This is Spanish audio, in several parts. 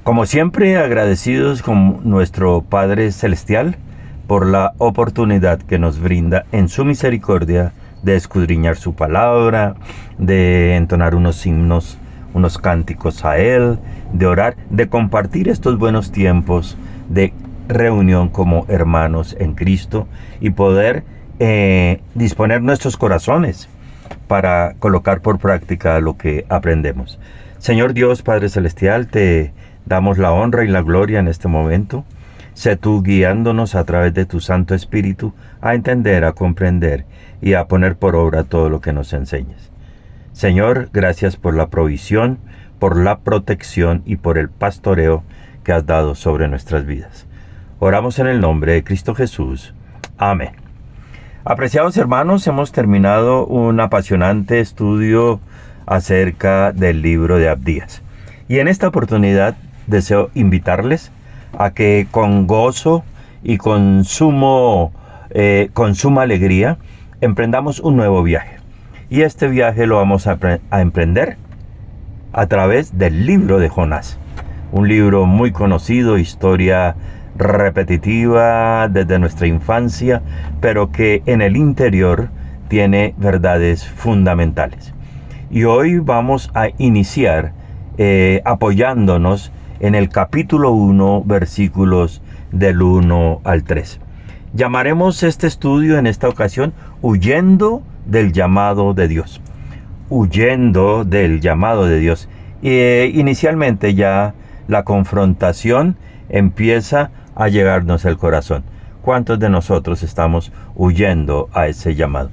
Como siempre, agradecidos con nuestro Padre Celestial por la oportunidad que nos brinda en su misericordia de escudriñar su palabra, de entonar unos himnos, unos cánticos a Él, de orar, de compartir estos buenos tiempos de reunión como hermanos en Cristo y poder disponer nuestros corazones para colocar por práctica lo que aprendemos. Señor Dios, Padre Celestial, te damos la honra y la gloria en este momento. Sé tú guiándonos a través de tu Santo Espíritu a entender, a comprender y a poner por obra todo lo que nos enseñes. Señor, gracias por la provisión, por la protección y por el pastoreo que has dado sobre nuestras vidas. Oramos en el nombre de Cristo Jesús. Amén. Apreciados hermanos, hemos terminado un apasionante estudio acerca del libro de Abdías. Y en esta oportunidad deseo invitarles a que con gozo y con suma alegría emprendamos un nuevo viaje. Y este viaje lo vamos a emprender a través del libro de Jonás. Un libro muy conocido, historia repetitiva desde nuestra infancia, pero que en el interior tiene verdades fundamentales. Y hoy vamos a iniciar apoyándonos en el capítulo 1, versículos del 1 al 3. Llamaremos este estudio en esta ocasión Huyendo del llamado de Dios. Huyendo del llamado de Dios. Inicialmente ya la confrontación empieza a llegarnos al corazón. ¿Cuántos de nosotros estamos huyendo a ese llamado?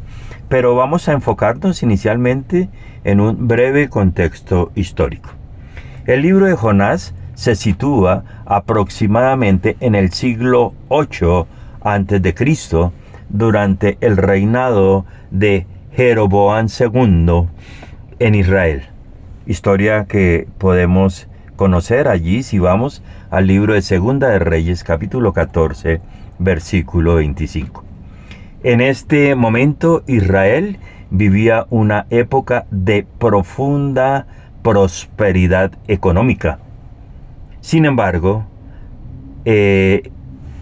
Pero vamos a enfocarnos inicialmente en un breve contexto histórico. El libro de Jonás se sitúa aproximadamente en el siglo 8 a.C., durante el reinado de Jeroboam II en Israel. Historia que podemos conocer allí si vamos al libro de Segunda de Reyes, capítulo 14, versículo 25. En este momento Israel vivía una época de profunda prosperidad económica. Sin embargo,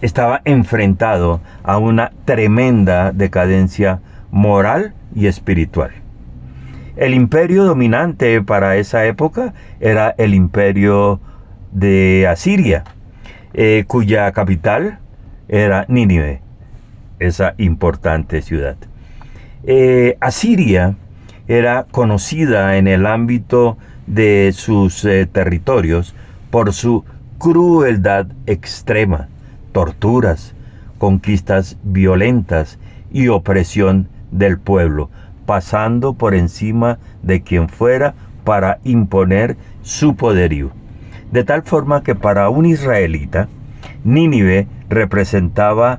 estaba enfrentado a una tremenda decadencia moral y espiritual. El imperio dominante para esa época era el imperio de Asiria, cuya capital era Nínive, esa importante ciudad. Asiria era conocida en el ámbito de sus territorios por su crueldad extrema, torturas, conquistas violentas y opresión del pueblo, pasando por encima de quien fuera para imponer su poderío. De tal forma que para un israelita, Nínive representaba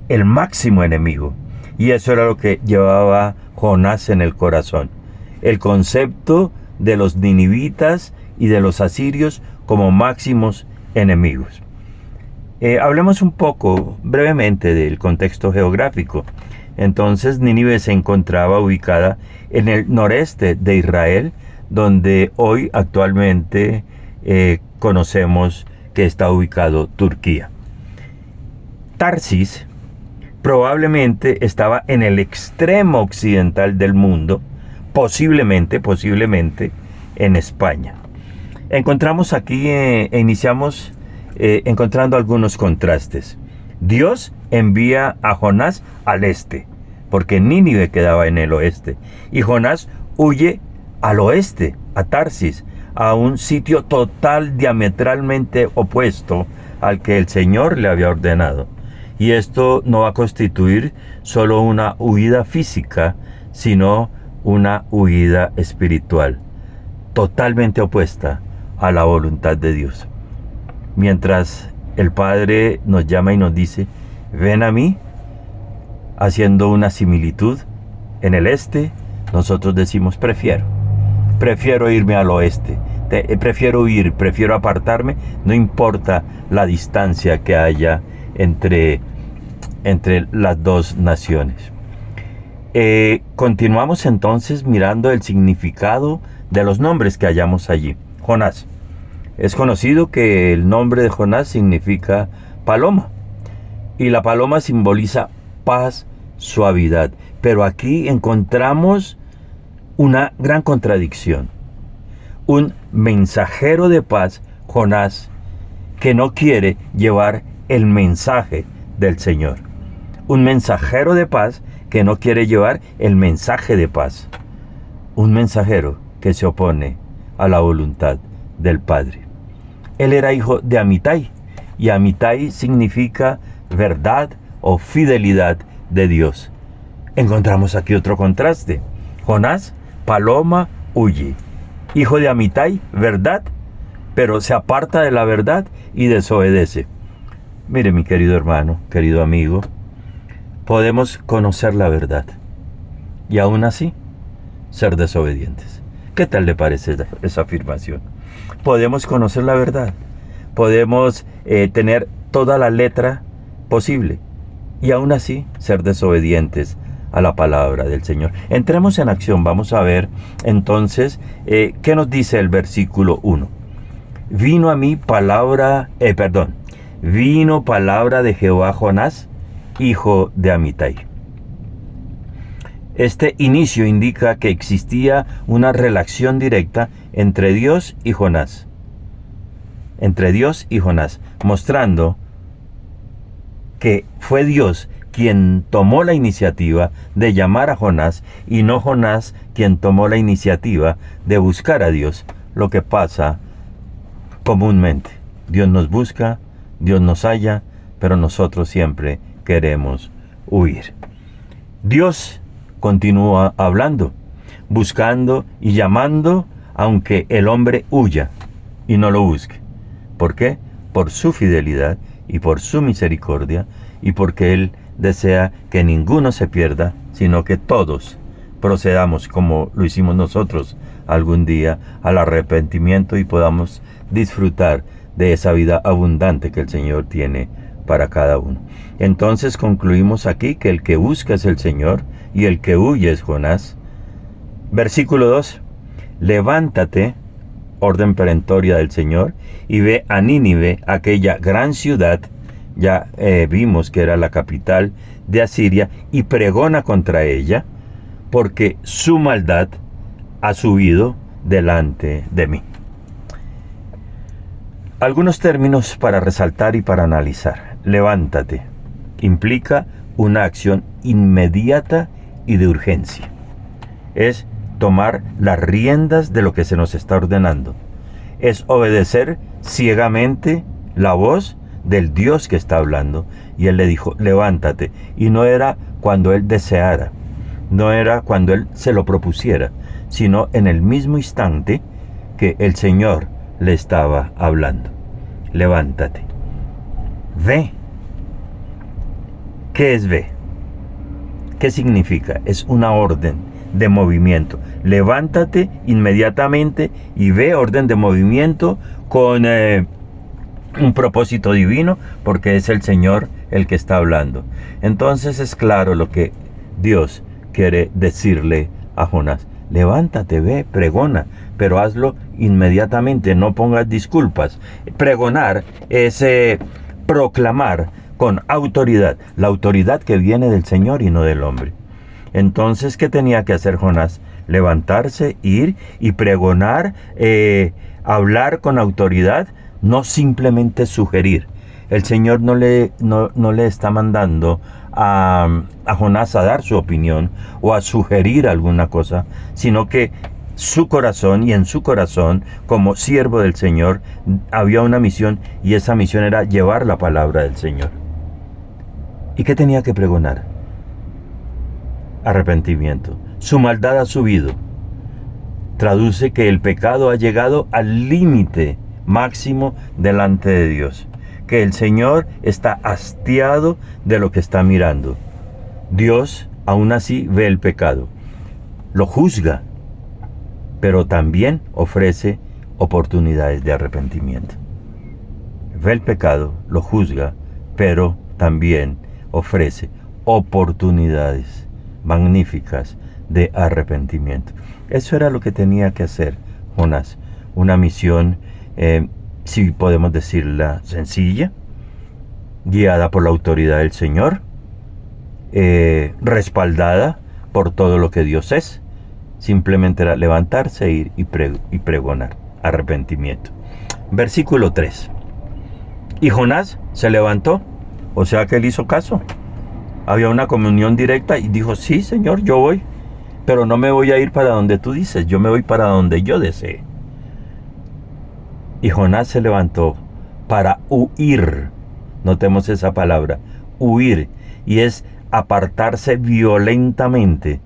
el máximo enemigo. Y eso era lo que llevaba Jonás en el corazón. El concepto de los ninivitas y de los asirios como máximos enemigos. Hablemos un poco brevemente del contexto geográfico. Entonces, Nínive se encontraba ubicada en el noreste de Israel, donde hoy actualmente conocemos que está ubicado Turquía. Tarsis probablemente estaba en el extremo occidental del mundo, posiblemente en España. Encontramos aquí, iniciamos encontrando algunos contrastes. Dios envía a Jonás al este, porque Nínive quedaba en el oeste, y Jonás huye al oeste, a Tarsis, a un sitio diametralmente opuesto al que el Señor le había ordenado. Y esto no va a constituir solo una huida física, sino una huida espiritual, totalmente opuesta a la voluntad de Dios. Mientras el Padre nos llama y nos dice, ven a mí, haciendo una similitud en el este, nosotros decimos prefiero irme al oeste, prefiero huir, prefiero apartarme, no importa la distancia que haya entre las dos naciones. Continuamos entonces mirando el significado de los nombres que hallamos allí. Jonás, Es conocido que el nombre de Jonás significa paloma, y la paloma simboliza paz, suavidad. Pero aquí encontramos una gran contradicción. Un mensajero de paz, Jonás, que no quiere llevar el mensaje del Señor. Un mensajero de paz que no quiere llevar el mensaje de paz. Un mensajero que se opone a la voluntad del Padre. Él era hijo de Amitai, y Amitai significa verdad o fidelidad de Dios. Encontramos aquí otro contraste. Jonás, paloma, huye. Hijo de Amitai, verdad, pero se aparta de la verdad y desobedece. Mire, mi querido hermano, querido amigo, podemos conocer la verdad y aún así ser desobedientes. ¿Qué tal le parece esa afirmación? Podemos conocer la verdad, podemos tener toda la letra posible y aún así ser desobedientes a la palabra del Señor. Entremos en acción. Vamos a ver entonces qué nos dice el versículo 1. Vino palabra de Jehová a Jonás, hijo de Amitai. Este inicio indica que existía una relación directa entre Dios y Jonás. Mostrando que fue Dios quien tomó la iniciativa de llamar a Jonás y no Jonás quien tomó la iniciativa de buscar a Dios. Lo que pasa comúnmente. Dios nos busca, Dios nos halla, pero nosotros siempre queremos huir. Dios continúa hablando, buscando y llamando, aunque el hombre huya y no lo busque. ¿Por qué? Por su fidelidad y por su misericordia, y porque Él desea que ninguno se pierda, sino que todos procedamos, como lo hicimos nosotros algún día, al arrepentimiento y podamos disfrutar de esa vida abundante que el Señor tiene para cada uno. Entonces concluimos aquí que el que busca es el Señor y el que huye es Jonás. Versículo 2. Levántate, orden perentoria del Señor, y ve a Nínive, aquella gran ciudad, ya vimos que era la capital de Asiria, y pregona contra ella, porque su maldad ha subido delante de mí. Algunos términos para resaltar y para analizar. Levántate implica una acción inmediata y de urgencia. Es tomar las riendas de lo que se nos está ordenando. Es obedecer ciegamente la voz del Dios que está hablando. Y Él le dijo, levántate. Y no era cuando Él deseara, no era cuando Él se lo propusiera, sino en el mismo instante que el Señor le estaba hablando. Levántate. Ve. ¿Qué es ve? ¿Qué significa? Es una orden de movimiento. Levántate inmediatamente y ve, orden de movimiento con un propósito divino, porque es el Señor el que está hablando. Entonces es claro lo que Dios quiere decirle a Jonás. Levántate, ve, pregona, pero hazlo inmediatamente, no pongas disculpas. Pregonar es proclamar con autoridad, la autoridad que viene del Señor y no del hombre. Entonces, ¿qué tenía que hacer Jonás? Levantarse, ir y pregonar, hablar con autoridad, no simplemente sugerir. El Señor no le está mandando a Jonás a dar su opinión o a sugerir alguna cosa, sino que su corazón, y en su corazón, como siervo del Señor, había una misión, y esa misión era llevar la palabra del Señor. ¿Y qué tenía que pregonar? Arrepentimiento. Su maldad ha subido. Traduce que el pecado ha llegado al límite máximo delante de Dios. Que el Señor está hastiado de lo que está mirando. Dios aún así ve el pecado, lo juzga, pero también ofrece oportunidades de arrepentimiento. Ve el pecado, lo juzga, pero también ofrece oportunidades magníficas de arrepentimiento. Eso era lo que tenía que hacer Jonás, una misión si podemos decirla sencilla, guiada por la autoridad del Señor, respaldada por todo lo que Dios es. Simplemente era levantarse y pregonar arrepentimiento. Versículo 3. Y Jonás se levantó, o sea que él hizo caso. Había una comunión directa y dijo, sí, Señor, yo voy, pero no me voy a ir para donde tú dices, yo me voy para donde yo desee. Y Jonás se levantó para huir. Notemos esa palabra, huir, y es apartarse violentamente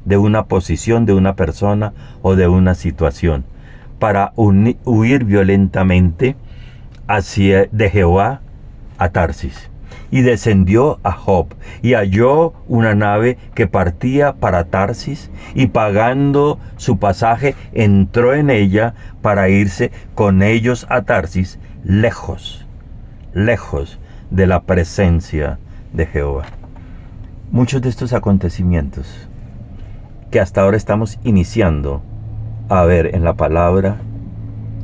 de una posición, de una persona o de una situación, para huir violentamente de Jehová a Tarsis. Y descendió a Job, y halló una nave que partía para Tarsis, y pagando su pasaje, entró en ella para irse con ellos a Tarsis, lejos de la presencia de Jehová. Muchos de estos acontecimientos que hasta ahora estamos iniciando a ver en la palabra,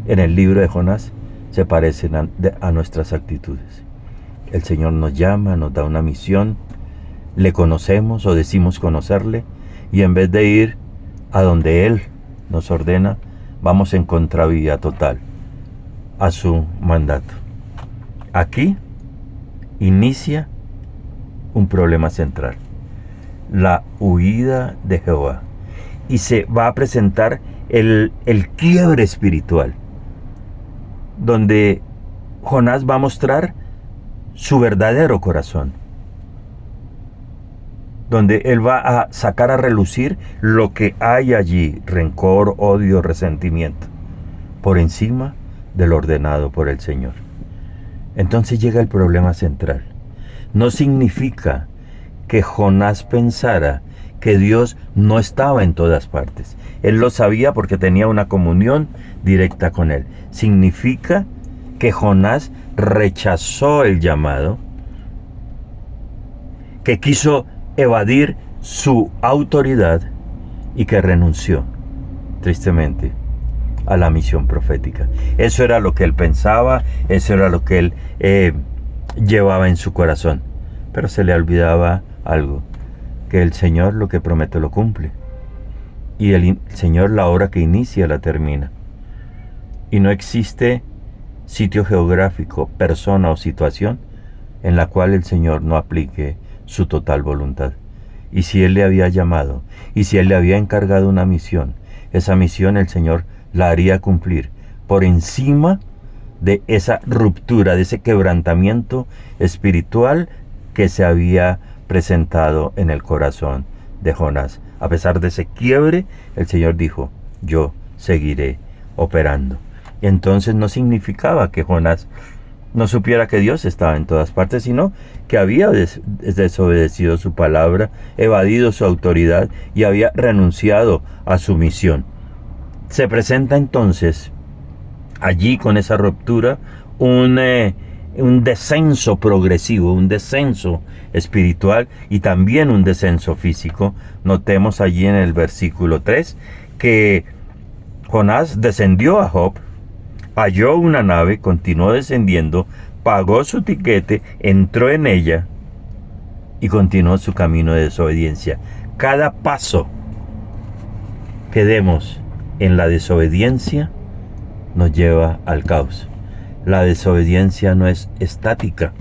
en el libro de Jonás, se parecen a nuestras actitudes. El Señor nos llama, nos da una misión, le conocemos o decimos conocerle, y en vez de ir a donde Él nos ordena, vamos en contravía total a su mandato. Aquí inicia un problema central, la huida de Jehová, y se va a presentar el quiebre espiritual, donde Jonás va a mostrar su verdadero corazón, donde él va a sacar a relucir lo que hay allí, rencor, odio, resentimiento, por encima de lo ordenado por el Señor. Entonces llega el problema central. No significa que Jonás pensara que Dios no estaba en todas partes. Él lo sabía porque tenía una comunión directa con Él. Significa que Jonás rechazó el llamado, que quiso evadir su autoridad y que renunció, tristemente, a la misión profética. Eso era lo que él pensaba, eso era lo que él llevaba en su corazón. Pero se le olvidaba algo, que el Señor lo que promete lo cumple. Y el Señor la obra que inicia la termina. Y no existe sitio geográfico, persona o situación en la cual el Señor no aplique su total voluntad. Y si Él le había llamado, y si Él le había encargado una misión, esa misión el Señor la haría cumplir por encima de esa ruptura, de ese quebrantamiento espiritual que se había presentado en el corazón de Jonás. A pesar de ese quiebre, el Señor dijo, yo seguiré operando. Y entonces no significaba que Jonás no supiera que Dios estaba en todas partes, sino que había desobedecido su palabra, evadido su autoridad y había renunciado a su misión. Se presenta entonces allí con esa ruptura un descenso progresivo, un descenso espiritual y también un descenso físico. Notemos allí en el versículo 3 que Jonás descendió a Job, halló una nave, continuó descendiendo, pagó su tiquete, entró en ella y continuó su camino de desobediencia. Cada paso que demos en la desobediencia nos lleva al caos. La desobediencia no es estática,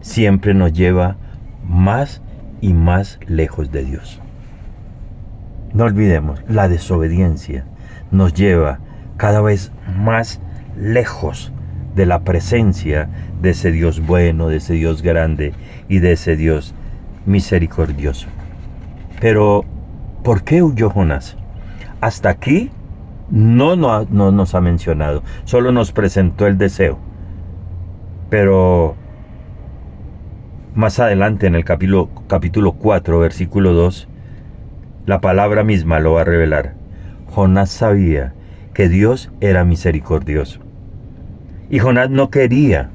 siempre nos lleva más y más lejos de Dios. No olvidemos, la desobediencia nos lleva cada vez más lejos de la presencia de ese Dios bueno, de ese Dios grande y de ese Dios misericordioso. Pero, ¿por qué huyó Jonás? Hasta aquí no nos ha mencionado, solo nos presentó el deseo. Pero más adelante en el capítulo 4, versículo 2, la palabra misma lo va a revelar. Jonás sabía que Dios era misericordioso. Y Jonás no quería,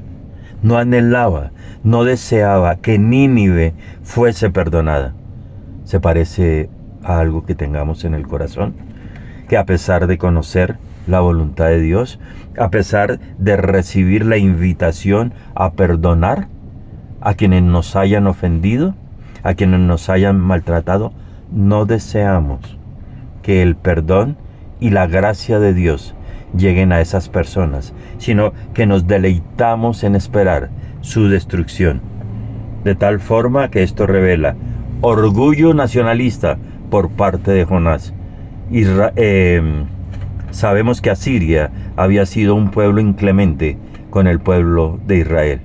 no anhelaba, no deseaba que Nínive fuese perdonada. ¿Se parece a algo que tengamos en el corazón? Que a pesar de conocer la voluntad de Dios, a pesar de recibir la invitación a perdonar a quienes nos hayan ofendido, a quienes nos hayan maltratado. No deseamos que el perdón y la gracia de Dios lleguen a esas personas, sino que nos deleitamos en esperar su destrucción. De tal forma que esto revela orgullo nacionalista por parte de Jonás. Sabemos que Asiria había sido un pueblo inclemente con el pueblo de Israel.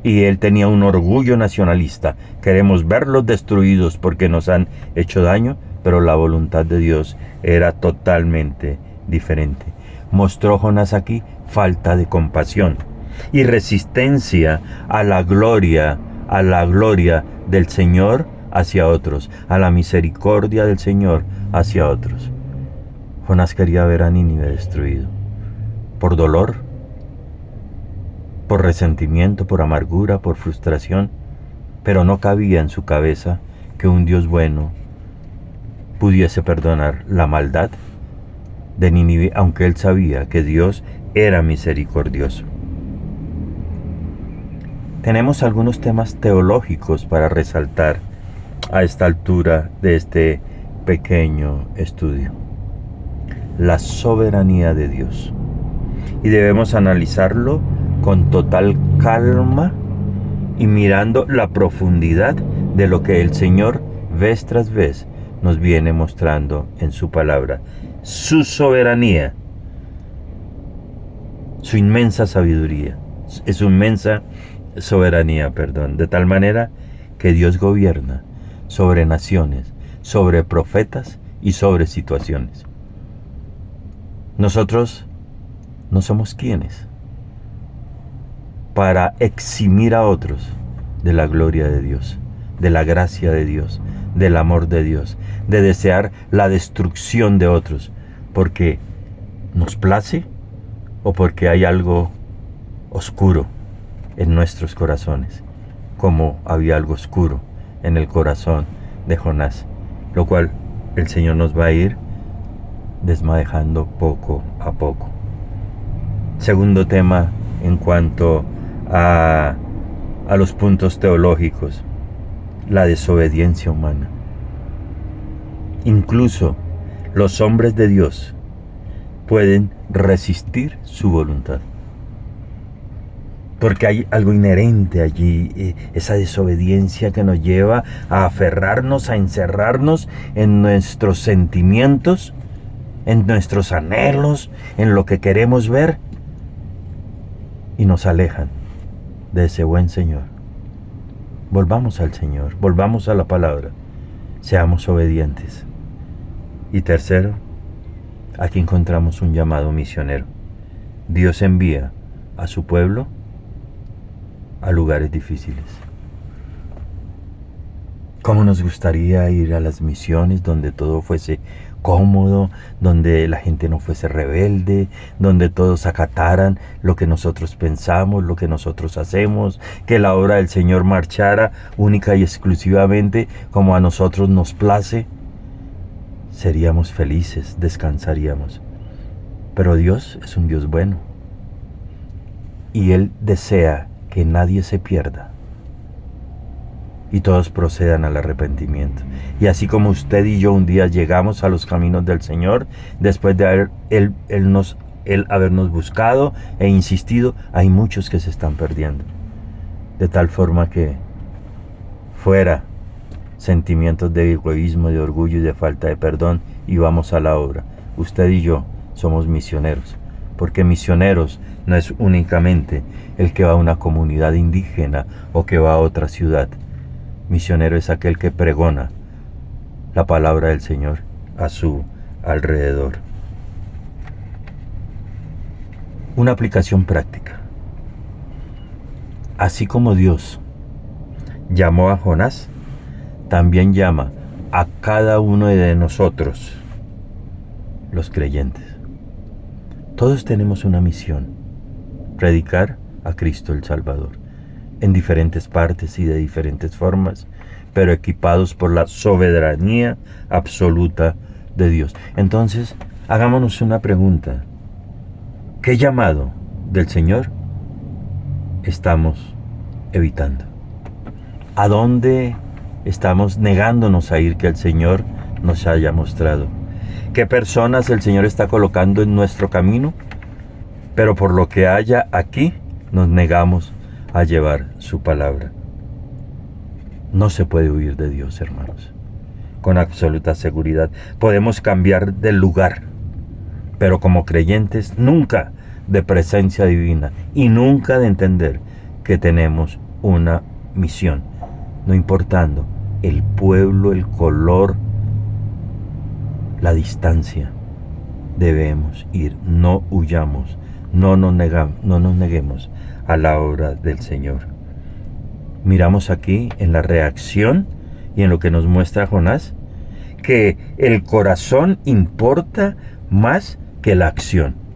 Y él tenía un orgullo nacionalista. Queremos verlos destruidos porque nos han hecho daño, pero la voluntad de Dios era totalmente diferente. Mostró Jonás aquí falta de compasión y resistencia a la gloria del Señor hacia otros, a la misericordia del Señor hacia otros. Jonás quería ver a Nínive destruido, por dolor, por resentimiento, por amargura, por frustración, pero no cabía en su cabeza que un Dios bueno pudiese perdonar la maldad de Nínive, aunque él sabía que Dios era misericordioso. Tenemos algunos temas teológicos para resaltar a esta altura de este pequeño estudio. La soberanía de Dios. Y debemos analizarlo con total calma y mirando la profundidad de lo que el Señor vez tras vez nos viene mostrando en su palabra. Su soberanía, su inmensa sabiduría, su inmensa soberanía, de tal manera que Dios gobierna sobre naciones, sobre profetas y sobre situaciones. Nosotros no somos quienes para eximir a otros de la gloria de Dios, de la gracia de Dios, del amor de Dios, de desear la destrucción de otros, porque nos place o porque hay algo oscuro en nuestros corazones, como había algo oscuro en el corazón de Jonás, lo cual el Señor nos va a ir desmadejando poco a poco. Segundo tema en cuanto a los puntos teológicos, la desobediencia humana. Incluso los hombres de Dios pueden resistir su voluntad, porque hay algo inherente allí, esa desobediencia que nos lleva a aferrarnos, a encerrarnos en nuestros sentimientos, en nuestros anhelos, en lo que queremos ver, y nos alejan de ese buen Señor. Volvamos al Señor, volvamos a la palabra, seamos obedientes. Y tercero, aquí encontramos un llamado misionero. Dios envía a su pueblo a lugares difíciles. ¿Cómo nos gustaría ir a las misiones donde todo fuese cómodo, donde la gente no fuese rebelde, donde todos acataran lo que nosotros pensamos, lo que nosotros hacemos, que la obra del Señor marchara única y exclusivamente como a nosotros nos place? Seríamos felices, descansaríamos. Pero Dios es un Dios bueno y Él desea que nadie se pierda y todos procedan al arrepentimiento. Y así como usted y yo un día llegamos a los caminos del Señor, después de Él habernos buscado e insistido, hay muchos que se están perdiendo. De tal forma que fuera sentimientos de egoísmo, de orgullo y de falta de perdón, y vamos a la obra. Usted y yo somos misioneros, porque misioneros no es únicamente el que va a una comunidad indígena o que va a otra ciudad. Misionero es aquel que pregona la palabra del Señor a su alrededor. Una aplicación práctica. Así como Dios llamó a Jonás, también llama a cada uno de nosotros, los creyentes. Todos tenemos una misión: predicar a Cristo el Salvador, en diferentes partes y de diferentes formas, pero equipados por la soberanía absoluta de Dios. Entonces, hagámonos una pregunta. ¿Qué llamado del Señor estamos evitando? ¿A dónde estamos negándonos a ir que el Señor nos haya mostrado? ¿Qué personas el Señor está colocando en nuestro camino? Pero por lo que haya aquí, nos negamos a llevar su palabra. No se puede huir de Dios, hermanos. Con absoluta seguridad. Podemos cambiar de lugar, pero como creyentes nunca de presencia divina y nunca de entender que tenemos una misión, no importando el pueblo, el color, la distancia. Debemos ir, no huyamos, no nos neguemos a la obra del Señor. Miramos aquí en la reacción y en lo que nos muestra Jonás, que el corazón importa más que la acción.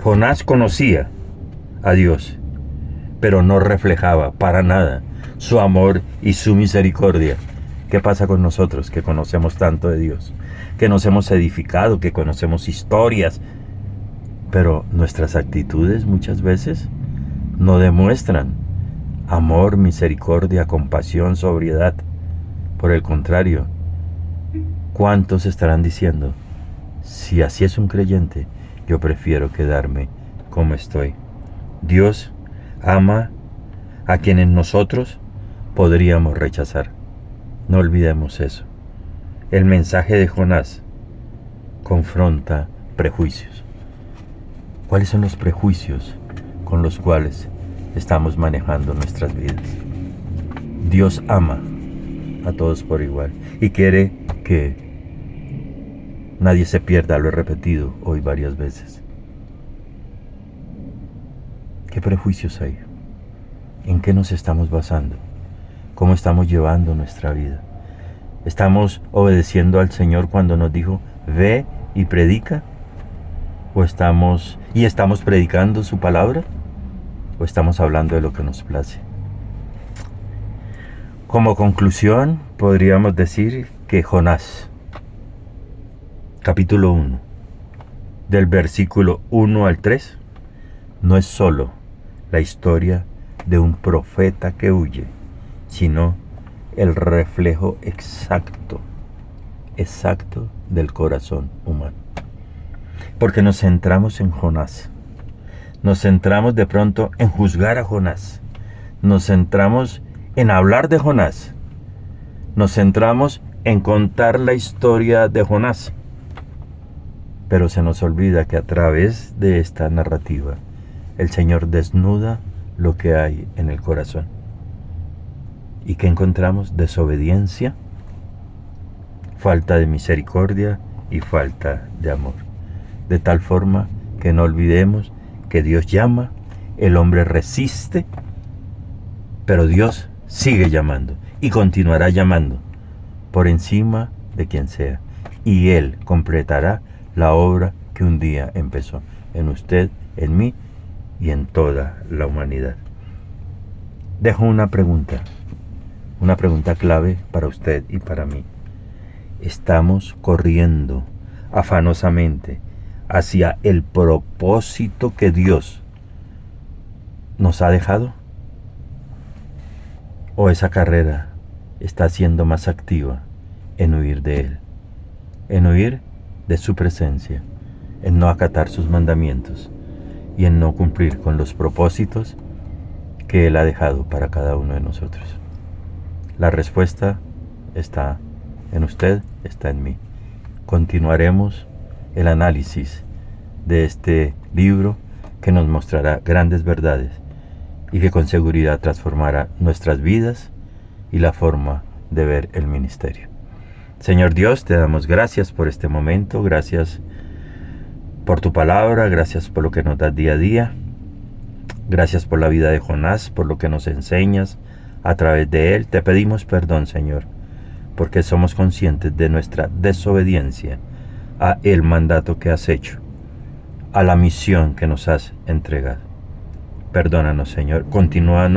Jonás conocía a Dios, pero no reflejaba para nada su amor y su misericordia. ¿Qué pasa con nosotros que conocemos tanto de Dios? Que nos hemos edificado, que conocemos historias, pero nuestras actitudes muchas veces no demuestran amor, misericordia, compasión, sobriedad. Por el contrario, ¿cuántos estarán diciendo, si así es un creyente, yo prefiero quedarme como estoy? Dios ama a quienes nosotros podríamos rechazar. No olvidemos eso. El mensaje de Jonás confronta prejuicios. ¿Cuáles son los prejuicios con los cuales estamos manejando nuestras vidas? Dios ama a todos por igual y quiere que nadie se pierda. Lo he repetido hoy varias veces. ¿Qué prejuicios hay? ¿En qué nos estamos basando? ¿Cómo estamos llevando nuestra vida? ¿Estamos obedeciendo al Señor cuando nos dijo, ve y predica? ¿O estamos predicando su palabra? ¿O estamos hablando de lo que nos place? Como conclusión, podríamos decir que Jonás, capítulo 1, del versículo 1 al 3, no es solo la historia de un profeta que huye, sino el reflejo exacto del corazón humano. Porque nos centramos en Jonás, nos centramos de pronto en juzgar a Jonás, nos centramos en hablar de Jonás, nos centramos en contar la historia de Jonás, pero se nos olvida que a través de esta narrativa el Señor desnuda lo que hay en el corazón. ¿Y qué encontramos? Desobediencia, falta de misericordia y falta de amor. De tal forma que no olvidemos que Dios llama, el hombre resiste, pero Dios sigue llamando y continuará llamando por encima de quien sea. Y Él completará la obra que un día empezó en usted, en mí y en toda la humanidad. Dejo una pregunta clave para usted y para mí. ¿Estamos corriendo afanosamente hacia el propósito que Dios nos ha dejado? ¿O esa carrera está siendo más activa en huir de Él, en huir de su presencia, en no acatar sus mandamientos y en no cumplir con los propósitos que Él ha dejado para cada uno de nosotros? La respuesta está en usted, está en mí. Continuaremos el análisis de este libro que nos mostrará grandes verdades y que con seguridad transformará nuestras vidas y la forma de ver el ministerio. Señor Dios, te damos gracias por este momento, gracias por tu palabra, gracias por lo que nos das día a día, gracias por la vida de Jonás, por lo que nos enseñas a través de él. Te pedimos perdón, Señor, porque somos conscientes de nuestra desobediencia a el mandato que has hecho, a la misión que nos has entregado. Perdónanos, Señor, continúa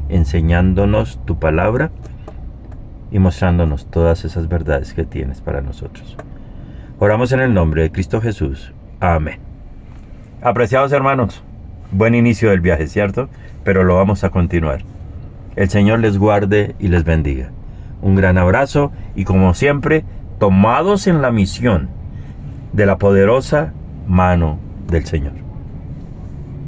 enseñándonos tu palabra y mostrándonos todas esas verdades que tienes para nosotros. Oramos en el nombre de Cristo Jesús. Amén. Apreciados hermanos, buen inicio del viaje, ¿cierto? Pero lo vamos a continuar. El Señor les guarde y les bendiga. Un gran abrazo y como siempre, tomados en la misión de la poderosa mano del Señor.